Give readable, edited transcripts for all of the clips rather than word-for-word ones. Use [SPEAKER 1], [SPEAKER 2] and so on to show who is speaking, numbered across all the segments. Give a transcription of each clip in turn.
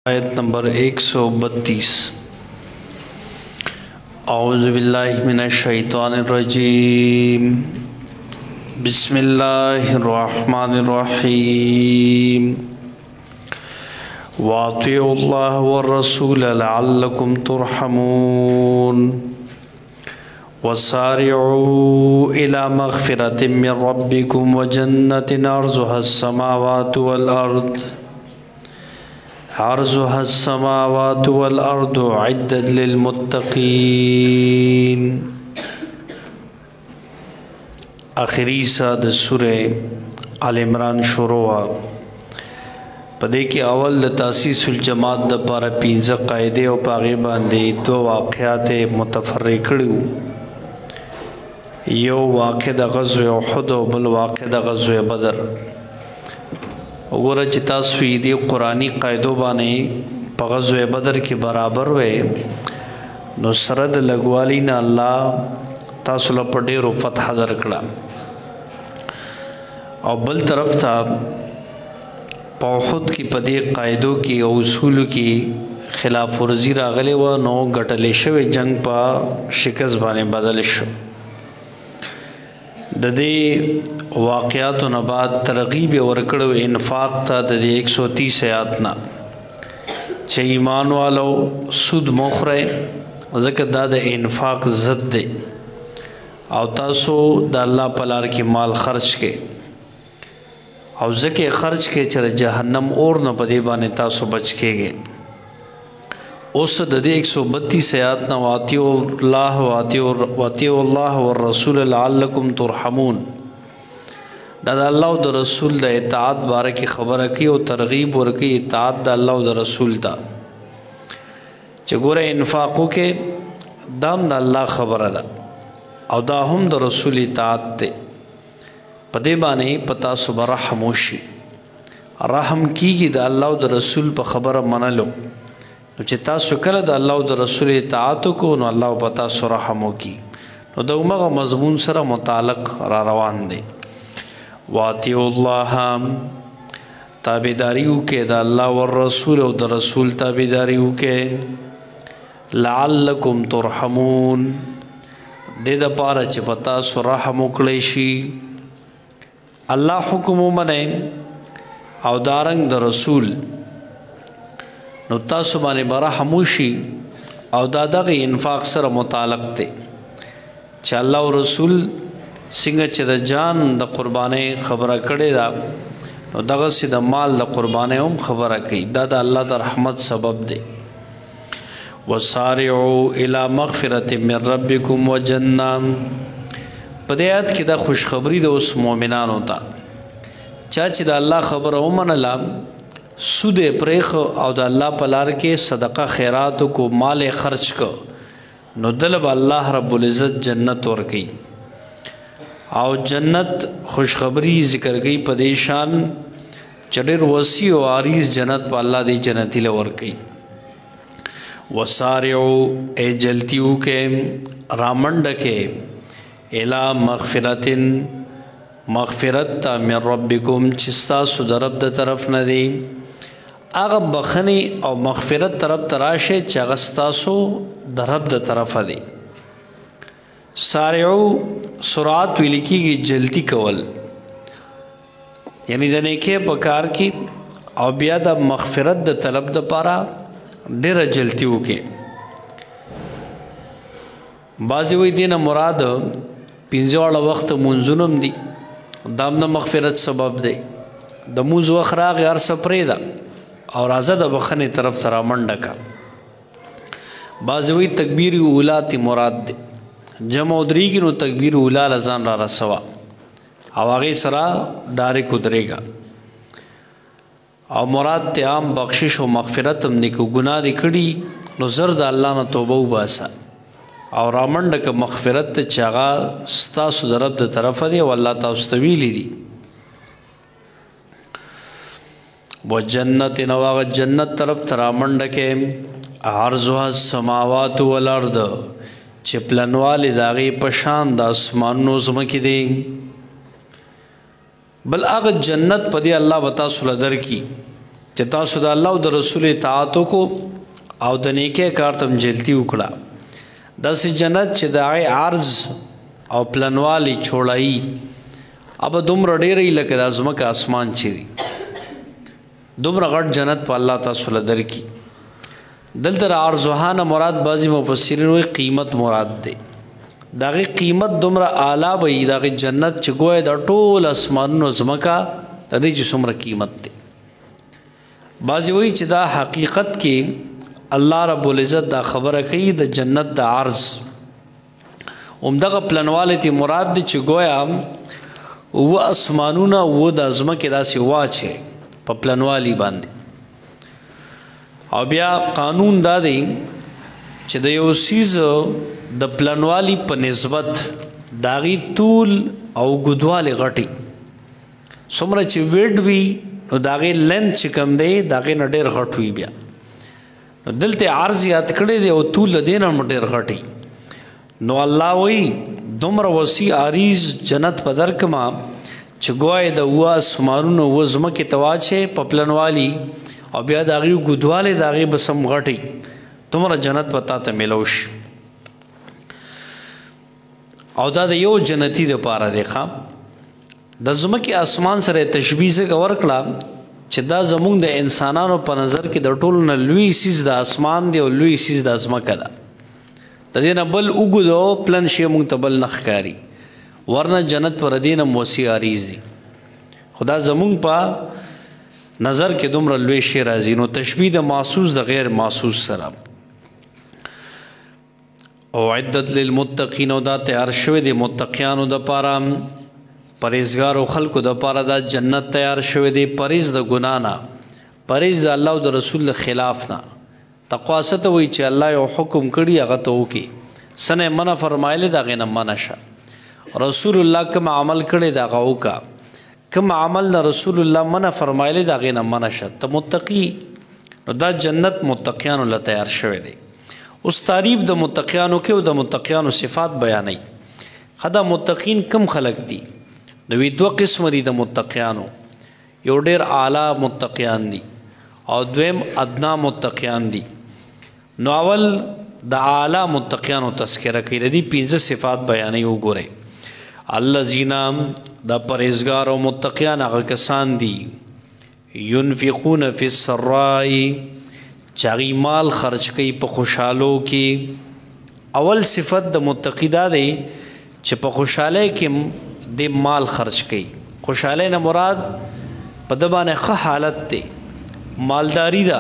[SPEAKER 1] आयत नंबर 132। औज़ु बिल्लाहि मिनश्शैतानिर्रजीम। बिस्मिल्लाहिर्रहमानिर्रहीम। वातिउल्लाह वर्रसूल लअल्लकुम तुरहमून। वसारिऊ इला मग़फ़िरतिम मिन रब्बिकुम व जन्नतिन अर्ज़ुहस्समावातु वल अर्दु उइद्दत लिलमुत्तक़ीन। आखिरी सा द सूरे आल इमरान शुरू हुआ। पदे के अवल द तासीसुल जमात द पारा 15 कायदे और पागे बांधे 2 वाक़यात मुतफ़र्रिक़ कड़ू। यो वाक़या द ग़ज़वे उहुद और बल वाक़या द ग़ज़वे बदर। वगोरा ची तासु दी कुरानी कायदों बाने प ग़ज़वे बदर के बराबर वे नो सरद लगवाली ना अल्लाह तासु ला पर ढेरो फ़तह दरकड़ा। और बल तरफ था पौहुद की पदे कायदों की और उसूल की खिलाफ वर्जी रागले व नो गटले शवे जंग पा शिकस्त बाने बदल शो। ददे वाक़यात न बाद तरग़ीब वर्कड़ इन्फ़ाक़ था ददे 130 आयातना चे ईमान वालो सूद मोखरे ज़िक्र दाद इन्फ़ाक़ ज़द दे और तासो द अल्लाह पलार की माल खर्च के और ज़िक्र खर्च के चर जहन्नम और न पदे बाने तासो बच के गे। उस ददे 132 आयातना वातिउल्लाह वर्रसूल लअल्लकुम तुरहमून। दादा अल्लाह द रसूल द इताअत बारे की खबर की और तरग़ीब वर की इताअत द अल्लाह द रसूल ता चगोरे इन्फ़ाक़ों के दाम द अल्लाह खबर अदा और दा हम द रसूल इताअत ते पदे बाने पता सुबह रहमोशी रहम की द अल्लाह द रसूल पर खबर मनलो चिता सुकल द अल्लाह द रसूल इताअत को न अल्लाह पता सुरहमो की नो दउमग मज़मून सरा मुतालक रा रवान दे। वातिउल्लाह ताबेदारियों के द अल्लाह वर रसूल और द रसूल ताबेदारियों के लअल्लकुम तुरहमून दे द पारा च पता सुरहमो कलेशी अल्लाह हुक्म मने और दारंग द रसूल नो तासु बाने बरा हमूशी और दादा के इन्फ़ाक़ सर मुतालक थे च अल्लाह और रसूल सिंह च द जान द क़ुरबाने खबर कड़े दा नो दगा से द माल द क़ुरबाने खबर कई दादा अल्लाह द रहमत सबब दे। वसारिऊ इला मग़फ़िरतिम मिन रब्बिकुम व जन्नह पदयात की दा खुशखबरी द उस मोमिनान होता चाची द अल्लाह खबर ओ मनला सुदे प्रेख और द अल्लाह पलार के सदक़ा खैरात को माल खर्च को नो दलब अल्लाह रब्बुल इज़्ज़त जन्नत और की और जन्नत खुशखबरी ज़िक्र गई पदेशान चढ़र वसी और आरीज़ जन्नत व अल्लाह दी जन्नती लवर की। वसारिऊ ए जलतियों के रामंड के इला मग़फ़िरतिन मग़फ़िरत मिन रब्बिकुम चिस्ता सुदरब द तरफ न दी आग बखनी और मग़फ़िरत तरफ तराशे चगस्तासो दरब द तरफ दी। सारिऊ सुरात विलिकी की जल्दी कवल यानी दने के बकार की और बिया द मग़फ़िरत द तलब द पारा डेर जल्दी के बाज़ी वही दिन मुराद पिंजवाड़ा वक्त मुंजुनम दी दाम द मग़फ़िरत सबब दे दमूज़ वखराग यार सप्रेदा और आज़ाद बखने तरफ तरा मंडा का बाज़ी वही तकबीर उला ती मुराद दे जम उदरी की नो तकबीर उला लजान रा रसवा आवागे सरा डारे कुदरेगा और मुराद ते आम बख्शिश व मग़फ़िरत हमने को गुनाह दिखड़ी नो ज़र्द अल्लाह न तौबा बासा और रामंड का मग़फ़िरत चागा स्ता सुदरब द तरफ दे अल्लाह तास्तवीली दी। व जन्नत नवाग जन्नत तरफ तरामंड के अर्ज़ुहा समावात वल अर्द चिपलन वाले दागे पशान द आसमान ज़मकी दे बल आग जन्नत पदे अल्लाह बता सुलदर की چې تاسو د الله او د رسول اطاعت وکړو او د نیکۍ کار ته جلدي وکړه داسې جنت چې د هغې عرض او پلنوالی چوړایي ابه دومره ډېرې لکه د ځمکه اسمان چې دي دومره غټ جنت په الله تاسو له درکړي دلته د عرضها نه مراد بعضې مفسرین وایي قیمت مراد دی د هغې قیمت دومره اعلی به وي د هغې جنت چې ګویا د ټول اسمانونو ځمکه د دې چې څومره قیمت دی بعضې وایي چې دا حقیقت کې الله رب العزت دا خبره کوي د جنت د عرض همدغه پلنوالی تی مراد دی چې ګویا اوه اسمانونه اوه د ځمکې داسې واچې په پلنوالي باندې او بیا قانون دا دی چې د یو څیز د پلنوالی په نسبت د هغې طول او اوږدوالی غټي څومره چې ویډ وي نو د هغې لینث چې کوم دی د هغې نه ډېر غټ وي بیا نو دلته عرض یاد کړی دی او طول د دې نه هم ډېر غټي نو الله وایي دومره وسیع عریض جنت په درکما چې ګویا د اوه اسمانونو اوه ځمکې ته واچې په پلنوالي او بیا د هغې اوږدوالی د هغې بس هم غټي دومره جنت به تا ته میلو شي او دا د یو جنتی دپاره دی ښه د ځمکې اسمان سره تشبیه ځکه ورکړه چې دا زمونږ د انسانانو په نظر کې د ټولو نه لوی څیز د اسمان دی او لوی څیز د ځمکه ده د دې نه بل اوږد او پلن شی مونږ ته بل نه ښکاري ورنه جنت پر دې نه وسیع عریض دي خو دا زمونږ په نظر کې دومره لوی شی راځي نو تشبیه د محسوس د غیر محسوس سره او عدت للمتقین او دا تیار شوی دی متقیانو دپاره پرهیزګارو خلکو دپاره دا جنت تیار شوی دی پرهیز د ګناه نه پرهیز د الله او د رسول خلاف نه تقوا څه ته وایي چې الله یو حکم کړي هغه ته وکړي څه نه منع فرمایلی د هغې نه منع شه رسول الله کوم عمل کړی د هغه وکړه کوم عمل نه رسول الله منع فرمایلی د هغې نه منع شه ته متقي نو دا جنت متقیانو له تیار شوی دی اوس تعریف د متقیانو کې او د متقیانو صفات بیانوي ښه دا متقین کم خلق دي نو وی دوه قسمه دي د متقیانو یو ډېر اعلی متقیان دي او دویم ادنا متقیان دي نو اول د اعلی متقیانو تذکره کوي د دې 15 صفات بیانوي وګورئ الذین دا پرهیزګار او متقیان هغه کسان دي ينفقون فی السراء چاغي مال خرج کوي په خوشحالو کې اول صفت د متقی دا دی چې په خوشحالی کې د مال خرج کوي خوشحالی نه مراد په د باندې ښه حالت دی مالداری ده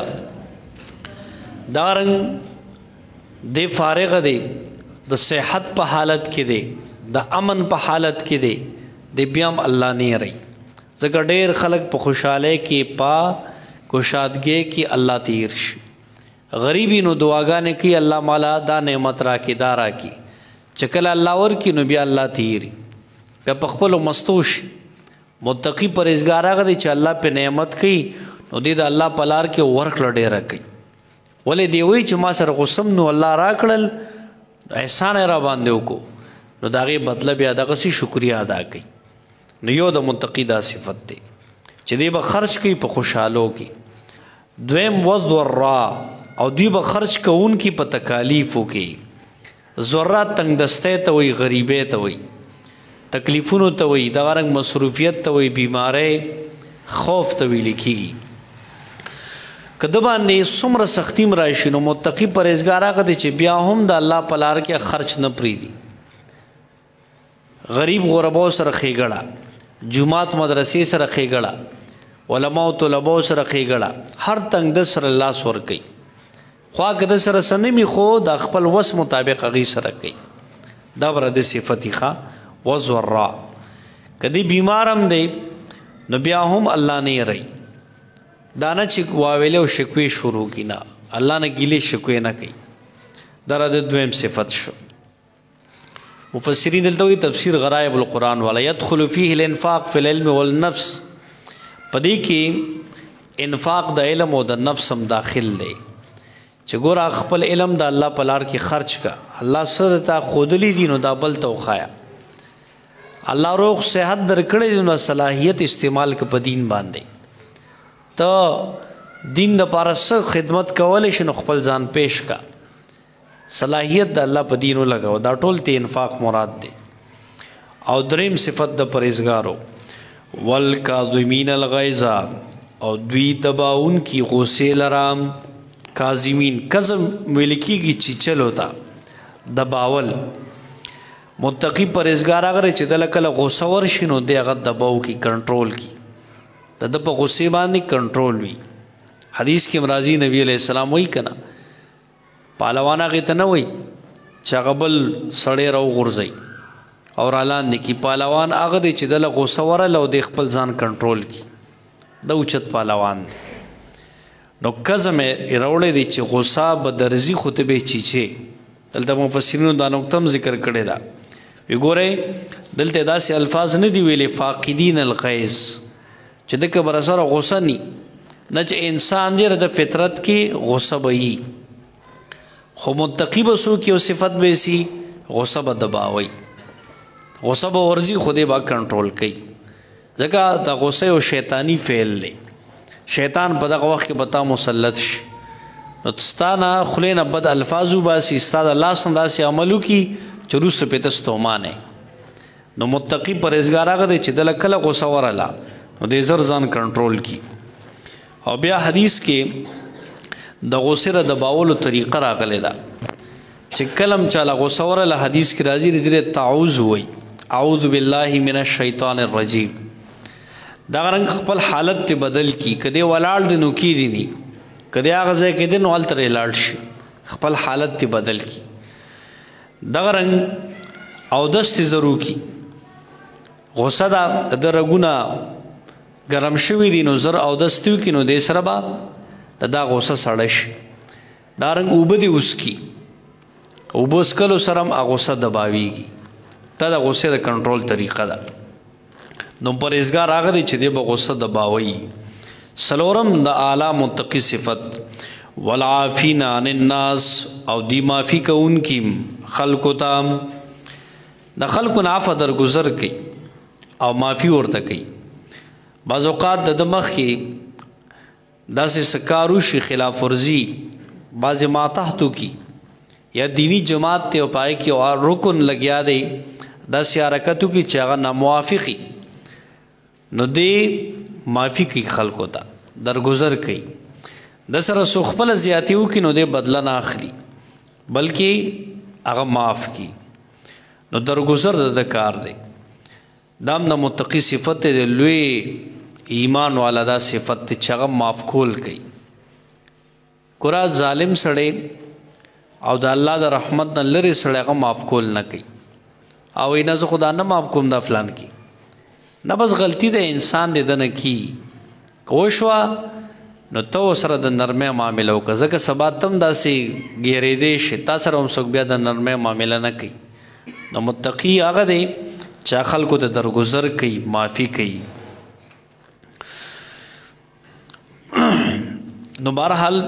[SPEAKER 1] دارنګ د فارغ دی د صحت په حالت کې دی د امن په حالت کې دی د بیا هم الله نه رہی ځکه ډېر خلک په خوشحالی کې په کوشادګۍ کې الله تیر شي غریبی نو دعاګانې کوي الله مالا دا نعمت راکړي دا راکړي چې کله الله ورکړي نو بیا الله تیري بیا په خپلو مستو شي متقي پرهیزګار هغه دی چې الله په نعمت کوي نو دی د الله په لار کې ورکړه ډېره کوي ولې دی وایي چې ما سره غصم نو الله راکړل احسان یې را باندې وکړو نو د هغې بدله بیا دغسې شکریه ادا کوي نو یو د متقي دا صفت دی چې دی به خرج کوي په خوشحالو کې دویم وضرا او دوی به خرج کوونکي په تکالیفو کې ذره تنګدستی ته وایي غریبۍ ته وایي تکلیفونو ته وایي دغه رنګ مصروفیت ته وایي بیماری خوف ته ویلی کېږي که ده باندې څومره سختي م راشي نو متقي پرهیزګار هغه دی چې بیا هم د الله په لار کې خرچ نه پرېږدي غریب غرباو سره ښېګړه جومات مدرسې سره ښېګړه علماو طلباو سره ښېګړه هر تنګده سره لاس ورکوي خوا که د سره څه نه وي خو د خپل وس مطابق هغې سره کوي دا به د صفتي ښه وضرا که دی بیمار هم دی نو بیا هم الله نه یې رهي دا نه چې واویلې او شکوې شروع کړي نه الله نه ګیلې شکوې نه کوي دا د دویم صفت شو مفسرین دلته وایي تفسیر غرائب القرآن والا يدخل فيه الانفاق في العلم والنفس په دې کې انفاق د علم او د نفس هم داخل دی چې ګوره خپل علم د الله په لار کې خرچ کا الله څه تا ښودلی دي نو دا بل ته وښایه الله روغ صحت درکړی دی نو صلاحیت استعمال که په دین باندې ته دین د پاره څه خدمت کولی شي نو خپل ځان پیش کا صلاحیت د الله په دین ولګو دا ټول ته انفاق مراد دی او دریم صفت د پرهیزګارو والکاظمین الغیظ او دوی دباون کی غصې لرام کاظمین کظم ویل کېږي چې چلو تا دباول متقی پرهیزګار هغه چې د کله غوسه ورشي نو د هغه دباو کی کنټرول کی د په غصې باندې کنټرول وي حدیث کې مرضی نبی علیہ السلام وایي کنه پهلوان هغه ته نه وایي چې هغه بل سړی راو غورځي او اعلان نکي پهلوان هغه دی چې د غوسه ورله او د خپل ځان کنټرول کی د اوچت پهلوان نو کزم راوړې دی چې غوسه به درځي خطبه چیچې دلته مفسرینو دا نقطه ذکر کړی دا وګوره دلته داسې الفاظ نه دی ویلي فاقدین الغیظ چې د کبر سره غوسه نه چې انسان دی د فطرت کې غوسه وي خو متقی به سو کې او صفت به سي غوسه به دباوي غوسه به ورزي خوده با کنټرول کوي ځکه د غوسه او شیطانی فعل دی شیطان په دغه وخت کې بتا مسلط شي نو تستانه خلین بد الفاظو باسي استاد الله سنداسي عملو کی چروست پتستو مانه نو متقی پرهیزګار هغه چې د کله غوسه ورلا نو د زر ځان کنټرول کی او بیا حدیث کې د غوسه د باولو طریقه راغلی دا چې کلم چاله غوسه ورلا حدیث کې راځي د تعوذ وای اعوذ بالله من الشیطان الرجیم دا رنګ خپل حالت ته بدل کی کدی ولاړ د نو کی دي ني کدی هغه ځای کې د نو التر لاړ شي خپل حالت ته بدل کی دغه رنګ او دست ضرور کی غوسه دا د رګونه ګرم شوی دي نو زر او دستو کی نو د سره با دا غوسه سړش دا رنګ وبدي اوس کی وبس کلو سرم غوسه دباویږي دا د غوسه د کنټرول طریقه ده نو پرهیزګار هغه دی چې د غوسه دباوي سلورم د اعلی متقی صفت والعافین عن الناس او دی معافی کوونکی خلقو تام د خلقو عفو درگذر کوي او معافی ورته کوي بعض اوقات د مخ کې داسې سکارو شي خلاف ورزي بعض ما تحتو کی یا دینی جماعت ته پای کې او رکن لګیا دی داسې حرکتو کې چې هغه ناموافقي نو دی معافی کوي خلقو ته درگذر کوي د سره سو خپل زیاتیو کې نو دی بدله نه اخلي بلکې هغه معاف کی نو درگذر د کار دی دام د متقی صفت دی لوی ایمان والا دا صفت چې هغه معاف کول کوي کورا ظالم سړی او د الله د رحمت نه لري سړی هغه معاف کول نه کوي او نه زه خدا نه معاف کوم دا فلان کی نه بس غلطی د انسان دی دنه کی کوشوا نو تو سره د نرمه معاملې وکړه ځکه سبا تم داسې ګیرې دې شتا سره هم څوک بیا د نرمه معاملې نه کوي نو متقی هغه دی چې خلکو ته درگذر کوي معافي کوي نو بهرحال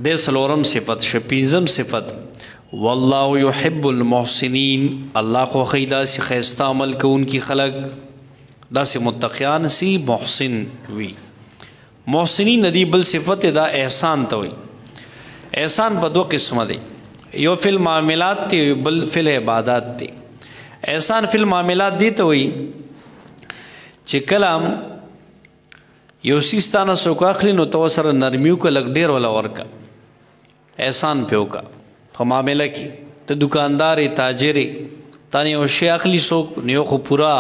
[SPEAKER 1] د سلورم صفت شپینزم صفت والله يحب المحسنين الله خو خیدا سی خیستا عمل کوونکی خلق داسې متقیان سی محسن وی محسنین ندی بل صفت دا احسان ته وي احسان په دوه قسمه دی یو فل معاملات تی بل فل عبادات تی احسان فل معاملات دی ته وي چې کلام یو سیستانه سوک اخلي نو تو سره نرمیو کو لګ ډیر ولا ورکا احسان پیو کا په معاملې کې ته دکاندار تاجر تانی او شی اخلي سوک نیو خو پورا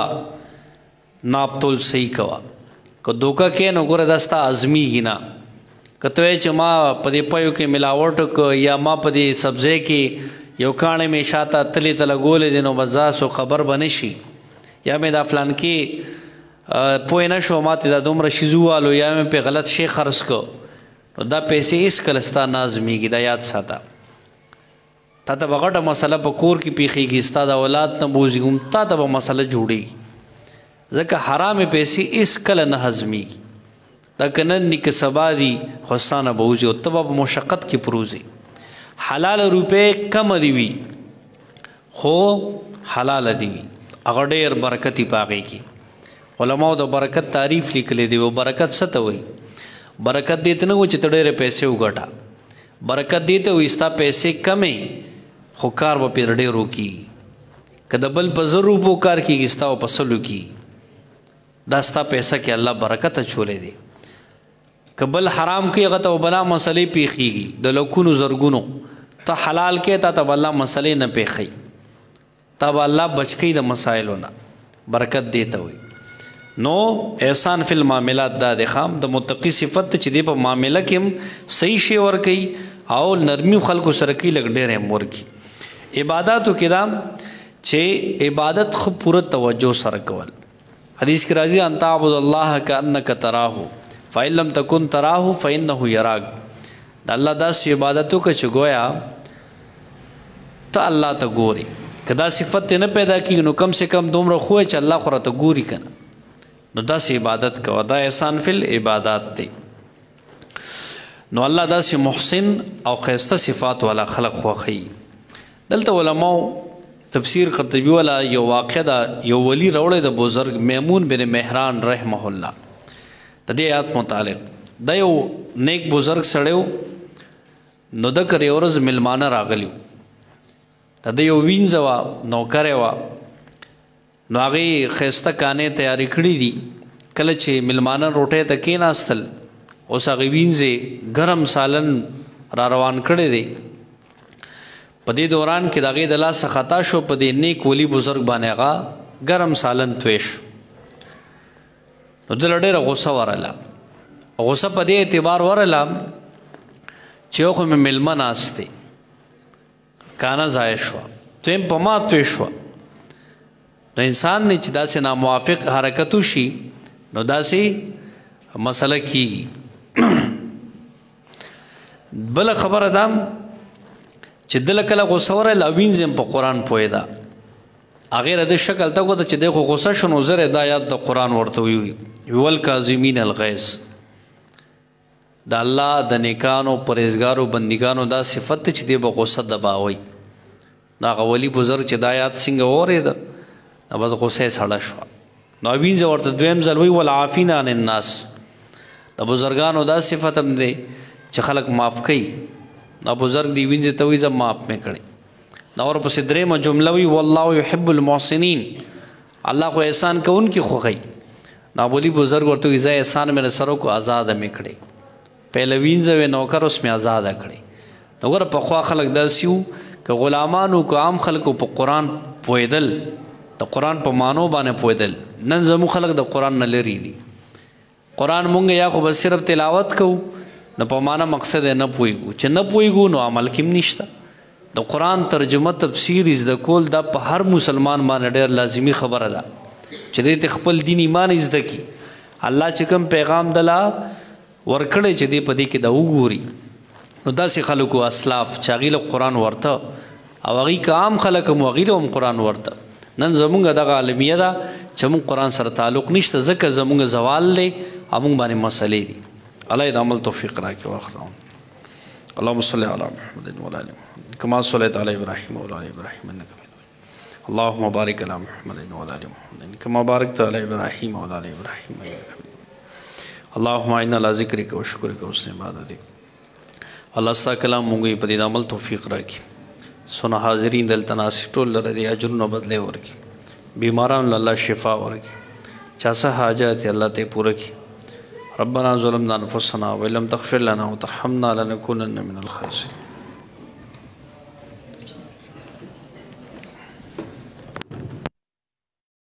[SPEAKER 1] ناپ تول صحیح کوا که دوکا کې نو ګوره داستا ازمی گینا کته چې ما په دې پيو کې ملاوټ ک یا ما په دې سبزی کې یو کانه می شاته تلی تل ګولې دینو مزا سو خبر بنشي یا مې دا فلان کې پوه نه شو ماته دا دومره شیزوالو یا مې په غلط شی خرڅ کو نو دا پیسې اس کلستا نازمیږي دا یاد ساته تا ته وغټه مسله په کور کې پیخيږي استاد اولاد نه بوزي هم تا ته مسله جوړيږي ځکه حرام پیسې اس کله نه هضمي دا کنن نک سبا دي خصانه بوزي او تبه مشقت کې پروزي حلال روپے کم دی وی خو حلال دی هغه ډېر برکتی پاږي کی علماء د برکت تعریف لیکلي دی او برکت څه ته وای برکت دې ته نه و چې ته ډېرې پیسې وګټه، برکت دې ته وي ستا پیسې کمې خو کار به پرې ډېر وکړي. که د بل په 1000 روپو کار کېږي ستا په 100 کېږي. دا ستا پیسه کې الله برکت اچولی دی. که بل حرام کوي هغه ته به بلا مسلې پیښېږي د لکونو زرګونو، ته حلال کې تا ته به الله مسلې نه پیښوي، تا به الله بچ کوي د مسایلو نه. برکت دې ته وایي. نو احسان فی المعاملات دا دی خام د متقي صفت چې دی په معامله کې هم صحیح شی ورکوي او نرمي خلکو سره کوي، لږ ډېر هم ورکوي. عباداتو کې دا چې عبادت خو پوره توجه سره کول. حدیث کې راځي ان تعبد الله کأنک تراه فإن لم تکن تراه فإنه یراک. د الله داسې عبادت وکړه چې گویا ته الله ته ګوري. که دا صفت نه پیدا کېږي نو کم سے کم دومره خو چې الله خو راته ګوري که نه، نو داسې عبادت کوه. دا احسان فی العبادات دی. نو الله داسې محسن او ښایسته صفات والا خلق خوښوي. دلته علماو تفسیر قرطبي والا یو واقع دا یو ولی راوړی د بزرګ میمون بن مهران رحمه الله د دې آیات متعلق. دا یو نیک بزرګ سړی و، نو د کر یو ورځ مېلمانه راغلي و، د ده یو وینځه وه نوکرې وه، نو هغې ښایسته کانې تیارې کړي دي. کله چې مېلمانه روټۍ ته کېناستل اوس هغې وینځې ګرم سالن را روان کړی دی. په دې دوران کې د هغې د لاسه خطا شو، په دې نیک ولی بزرګ باندې هغه ګرم سالن توی شو. نو دله ډېره غوسه ورله. غوسه په دې اعتبار ورله چې یو خو مې مېلمه ناست دی، کانه ضایع شوه، دویم په ما توی شوه. نو انسان نه چې داسې ناموافق حرکت وشي نو داسې مسله کېږي. بله خبره ده چې دله کله غوسه ورله او وینځ په قرآن پوهېده، هغې د شکل ته وکړه چې دی خو غوسه شو نو زر یې دا یاد د قرآن ورته ووي والکاظمین الغیظ. د الله د نیکانو پرهیزګارو بندګانو دا صفت چې دی به غوسه دباوي. دا هغه ولي بزرګ چې دا یاد څنګه واورېده نو بس غوسه یې سړه شوه. نو وینځه ورته دویم ځل وایي والعافین عن الناس. د بزرګانو دا صفت هم دی چې خلک معاف کوي. دا بزرګ دی وینځه ته وایي زه معاف مې کړی. نو ورپسې درېیمه جمله وایي والله یحب المحسنین. الله خو احسان کوونکي خوښوي. نو ولي بزرګ ورته وایي زه احسان مې سره کو آزاده مې کړی. پهله وینځه وې نوکر اوس مې آزاده کړی. نو ګوره پخوا خلک داسې وو که غلامانو که عام خلکو په قرآن پوهېدل، د قرآن په معنو باندې پوهېدل. نن زموږ خلک د قرآن نه لرې دي. قرآن مونږ یا خو به صرف تلاوت کوو نو په معنا مقصد یې نه پوهېږو، چې نه پوهېږو نو عمل کې هم نشته. د قرآن ترجمه تفسیر زده کول دا په هر مسلمان باندې ډېر لازمي خبره ده چې دی ته خپل دین ایمان زده کړي. الله چې کوم پیغام دله ورکړی چې دی په دې کې دا وګوري. نو داسې خلکو اسلاف چې هغې له قرآن ورته او هغې که عام خلک هم هغې له هم قرآن ورته. نن زمونږ دغه عالمیه ده چې موږ قرآن سره تعلق نشته، ځکه زمونږ زوال دی او موږ باندې مسلې دي. الله یې د عمل توفیق راکړي. واخرهم اللهم صل علی محمد وعلی آل محمد کما صلیت علی ابراهیم وعلی آل ابراهیم انک حمید مجید. اللهم بارک علی محمد وعلی آل محمد کما بارکت علی ابراهیم وعلی آل ابراهیم انک حمید مجید. اللهم اعنا علی ذکرک و شکرک و حسن عبادتک. الله ستا کلام مونږ په دې عمل توفیق راکړي. سونه حاضرین دلته ناست ټول لره دې اجرونه بدلې ورکړي. بیمارانو الله شفا ورکړي. چا څه حاجات الله ته پوره کړي. ربنا ظلمنا انفسنا وان لم تغفر لنا وترحمنا لنكونن من الخاسرين.